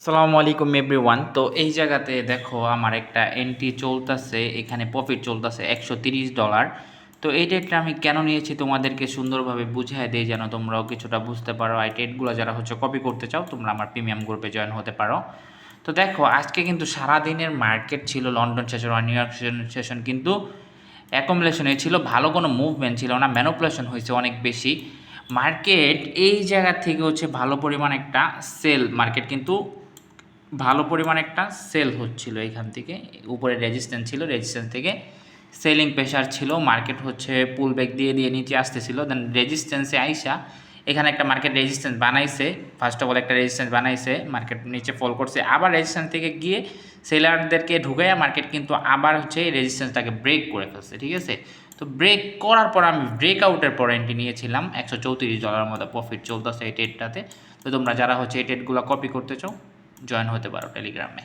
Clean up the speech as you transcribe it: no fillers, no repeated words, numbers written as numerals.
সালামু আলাইকুম এভরিওয়ান। তো এই জায়গাতে দেখো আমার একটা এন্ট্রি চলতেছে, এখানে প্রফিট চলতেছে $130। তো এই ট্রেডটা আমি কেন নিয়েছি তোমাদেরকে সুন্দরভাবে বুঝিয়ে দিই যেন তোমরাও কিছুটা বুঝতে পারো। এই ট্রেডগুলো যারা কপি করতে চাও তোমরা আমার প্রিমিয়াম গ্রুপে জয়েন হতে পারো। তো দেখো আজকে কিন্তু সারাদিনের মার্কেট ছিল, লন্ডন সেশন আর নিউ ইয়র্ক সেশন কিন্তু অ্যাকোমোলেশনে ছিল, ভালো কোনো মুভমেন্ট ছিল না, ম্যানুপুলেশন হয়েছে অনেক বেশি। মার্কেট এই জায়গা থেকে ভালো পরিমাণ একটা সেল, মার্কেট কিন্তু ভালো পরিমাণ একটা সেল হচ্ছিল এখান থেকে, উপরে রেজিস্ট্যান্স ছিল, রেজিস্ট্যান্স থেকে সেলিং প্রেশার ছিল, মার্কেট পুল ব্যাক দিয়ে দিয়ে নিচে আসতেছিল। দেন রেজিস্ট্যান্সে আইসা এখানে একটা মার্কেট রেজিস্ট্যান্স বানাইছে, ফার্স্ট অফ অল একটা রেজিস্ট্যান্স বানাইছে, মার্কেট নিচে ফল করছে, আবার রেজিস্ট্যান্স থেকে গিয়ে সেলারদেরকে ঢুকাইয়া মার্কেট কিন্তু আবার এই রেজিস্ট্যান্সটাকে ব্রেক করে ফেলছে। ঠিক আছে, তো ব্রেক করার পর আমি ব্রেকআউটের পর এন্ট্রি নিয়েছিলাম, $134 মতো প্রফিট চলতেছে এই ট্রেডটাতে। তো তোমরা যারা এই ট্রেডগুলো কপি করতে চাও জয়েন হতে পারো টেলিগ্রামে।